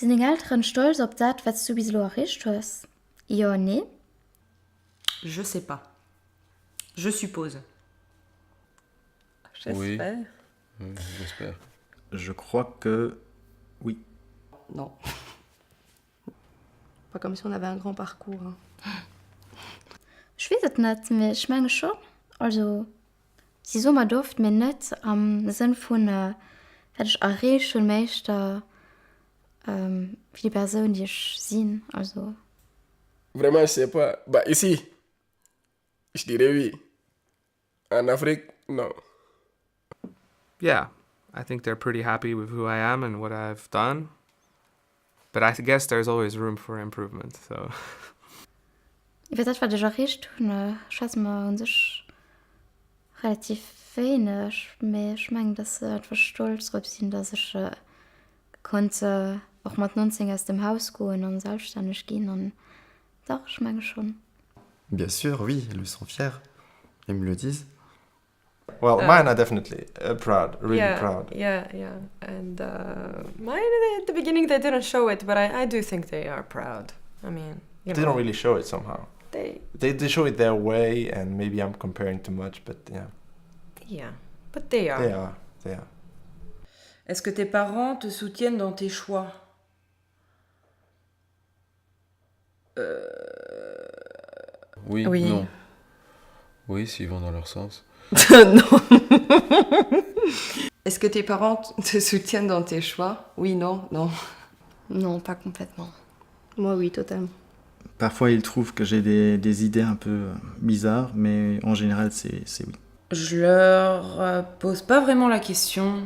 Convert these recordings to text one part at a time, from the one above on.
Sind die Eltern stolz auf das, was du bislang erreicht hast? Ja, nee? Je sais pas. Je suppose. J'espère. Oui, j'espère. Je crois que oui. Non. Pas comme si on avait un grand parcours. Hein. Ich weiß es nicht, aber ich meine schon. Also, sie so mal durft mir nicht am Sinn von, hätte ich erreicht schon mehr wie die Person, die ich sehe. Also. Vraiment, je sais pas. Bah, ici, je dirais oui. En Afrique, non. Yeah, I think they're pretty happy with who I am and what I've done. But I guess there's always room for improvement, so... Ich weiß nicht, was ich erreicht habe. Ich weiß mal, und sich relativ wenig. Aber ich meine, dass sie etwas stolz drauf sind, dass ich konnte auch mit 19 aus dem Haus gehen und selbstständig gehen. Und doch, ich meine schon. Bien sûr, oui, ils sont fiers. Ils me le disent. Well, mine are definitely proud, really proud. Yeah. And mine, at the beginning, they didn't show it, but I do think they are proud. I mean, They don't really show it somehow. They show it their way, and maybe I'm comparing too much, but yeah. Yeah, but they are. They are. Est-ce que tes parents te soutiennent dans tes choix? Oui, Oui. non. Oui, s'ils vont dans leur sens. Non. Est-ce que tes parents te soutiennent dans tes choix? Oui, non. Non, pas complètement. Moi, oui, totalement. Parfois, ils trouvent que j'ai des idées un peu bizarres, mais en général, c'est oui. Je leur pose pas vraiment la question.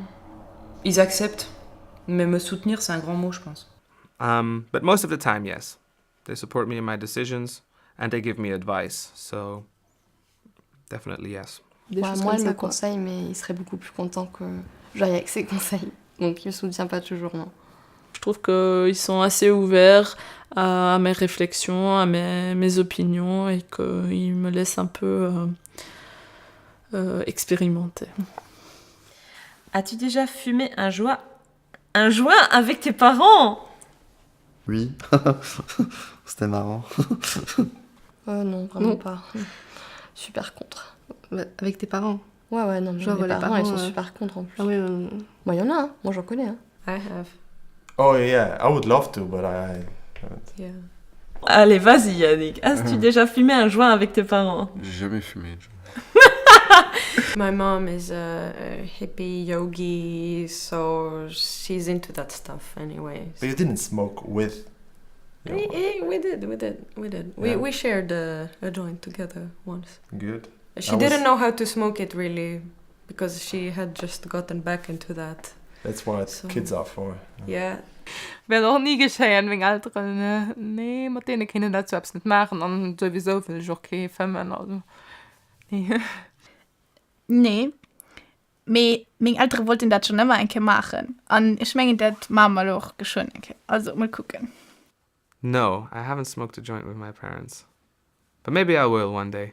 Ils acceptent. Mais me soutenir, c'est un grand mot, je pense. But most of the time, yes. They support me in my decisions and they give me advice, so definitely yes. Des choses Moi, comme elle ça, me quoi. conseille, mais il serait beaucoup plus content que j'aille avec ses conseils. Donc, il me soutient pas toujours, non. Je trouve qu'ils sont assez ouverts à mes réflexions, à mes opinions et qu'ils me laissent un peu expérimenter. As-tu déjà fumé un joint avec tes parents? Oui, c'était marrant. Non, vraiment pas. Super contre. Avec tes parents? Ouais, non, mais Genre, mes les parents, ils sont parents, super contre en plus. Ah oui, Moi, il y en a, hein. Moi, j'en connais. Hein. I have. Oh yeah, I would love to, but I... Yeah. Allez, vas-y Yannick, as-tu déjà fumé un joint avec tes parents? J'ai jamais fumé. My mom is a hippie yogi, so she's into that stuff anyway. But you didn't smoke with... We did. Yeah. We shared a joint together once. Good. She didn't know how to smoke it really, because she had just gotten back into that. That's what So- kids are for. Yeah. Wäre noch nie geschehen, wenn Eltern, nee, mit denen können das selbst nicht machen und sowieso will ich auch keine Firmen, also, nee. Nee. Aber meine Eltern wollten das schon immer ein machen. Und ich meine, das Mama auch schon. Also, mal gucken. No, I haven't smoked a joint with my parents. But maybe I will one day.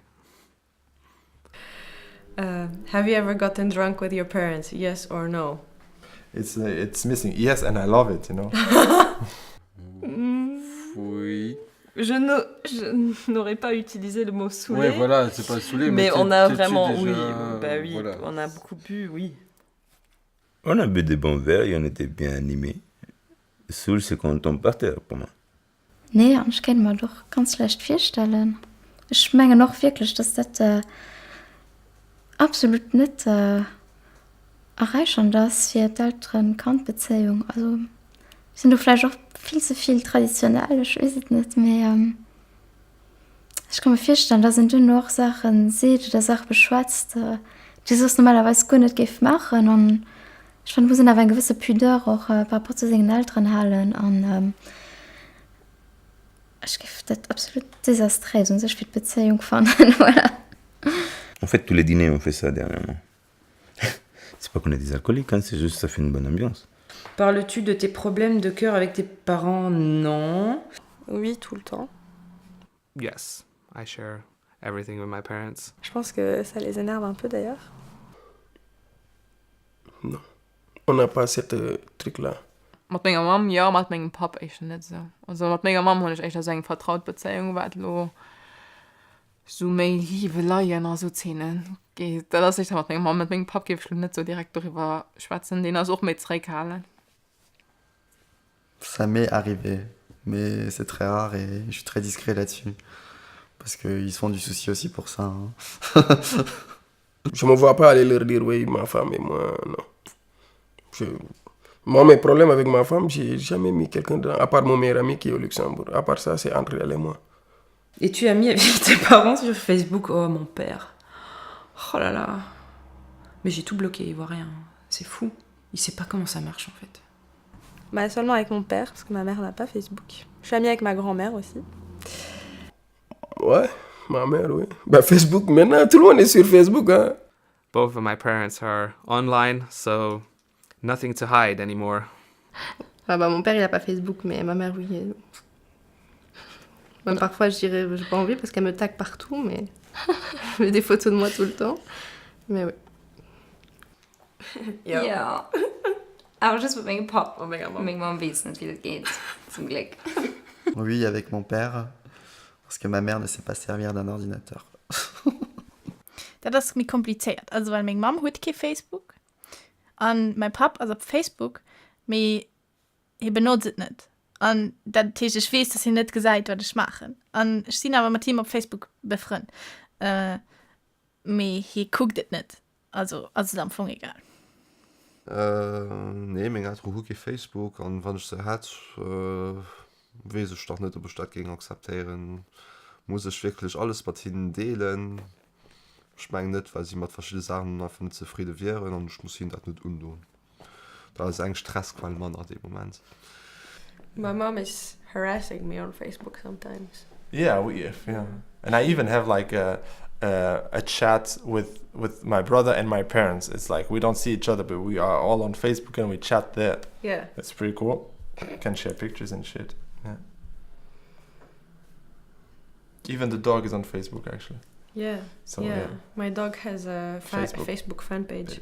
Have you ever gotten drunk with your parents? Yes or no? It's missing. Yes, and I love it, you know. Oui. Je n'aurais pas utilisé le mot saoulé. Ouais, voilà, c'est pas saoulé, Mais mais on a t'es vraiment, déjà, oui, voilà. on a beaucoup bu, oui. On a bu des bons verres et on était bien animés. Saoul, c'est quand on tombe par terre pour moi. Nee, und ich kann mir doch ganz leicht vorstellen. Ich meine noch wirklich, dass das absolut nicht erreichend ist für die Eltern-Kind-Beziehung. Also, sind du vielleicht auch viel zu viel traditionell, ich weiß es nicht mehr. Ich kann mir vorstellen, da sind du noch Sachen seht oder Sachen beschwatzt, die sonst normalerweise gar nicht machen. Und ich finde, wir sind aber eine gewisse Pudeur auch bei rapport zu seinen Eltern halten. Und ich gebe das absolut désastreux, sonst ich will die Beziehung fanden. Voilà. En fait, tous les dîners, on fait ça dernièrement. C'est pas qu'on est des alcooliques, hein, c'est juste que ça fait une bonne ambiance. Parles-tu de tes problèmes de cœur avec tes parents? Non. Oui, tout le temps. Yes, I share everything with my parents. Je pense que ça les énerve un peu d'ailleurs. Non. On n'a pas ce truc-là. mit meiner Mom, ja, mit meinem Papa echt nicht so. Also mit meiner Mom habe ich echt so eine vertraute Beziehung, weil lo so mehr Liebe, Leiden, so Szenen geht. Das ist mit meiner Mom, mit meinem Papa gebe ich nicht so direkt darüber schwatzen, den auch mit zurückhalten. Ça m'est arrivé, mais c'est très rare et je suis très discret là-dessus. Parce qu'ils se font du souci aussi pour ça. Hein. Je me vois pas aller leur dire oui, ma femme et moi, non. Moi, mes problèmes avec ma femme, j'ai jamais mis quelqu'un dedans, à part mon meilleur ami qui est au Luxembourg. À part ça, c'est entre elle et moi. Et tu as mis avec tes parents sur Facebook? Oh, mon père. Oh là là. Mais j'ai tout bloqué, il voit rien. C'est fou. Il sait pas comment ça marche, en fait. Bah, seulement avec mon père, parce que ma mère n'a pas Facebook. Je suis amie avec ma grand-mère aussi. Ouais, ma mère, oui. Bah, Facebook, maintenant, tout le monde est sur Facebook, hein. Both of my parents are online, so nothing to hide anymore. Ah bah, mon père, il a pas Facebook, mais ma mère, oui. Même parfois, je dirais, j'ai pas envie parce qu'elle me tag partout, mais je mets des photos de moi tout le temps. Mais oui. Ja. Aber juste mit meinem Papa und meiner Mom weiß nicht, wie das geht. Zum Glück. Oui, avec mon père, parce que ma mère ne sait pas servir d'un ordinateur. Das ist mir kompliziert. Also, weil meine Mom hat kein Facebook und mein Papa also auf Facebook, aber er benutzt es nicht. Und das heißt, ich weiß, dass er nicht gesagt was ich mache. Und ich bin aber mit ihm auf Facebook befreundet. Aber er guckt es nicht. Also dann fang egal. Nee, mein Eltern haben kein Facebook und wenn ich sie hätte, weiß ich doch nicht, ob ich das gegen akzeptieren. Muss ich wirklich alles mit ihnen teilen? Ich meine nicht, weil sie mit verschiedenen Sachen einfach nicht zufrieden wären und ich muss ihnen das nicht untun. Da ist eigentlich Stressquelle Mann in dem Moment. My mom is harassing me on Facebook sometimes. Yeah, yeah. And I even have like a chat with my brother and my parents. It's like we don't see each other, but we are all on Facebook and we chat there. Yeah. That's pretty cool. Can share pictures and shit. Yeah. Even the dog is on Facebook actually. Yeah. So yeah. My dog has a Facebook fan page.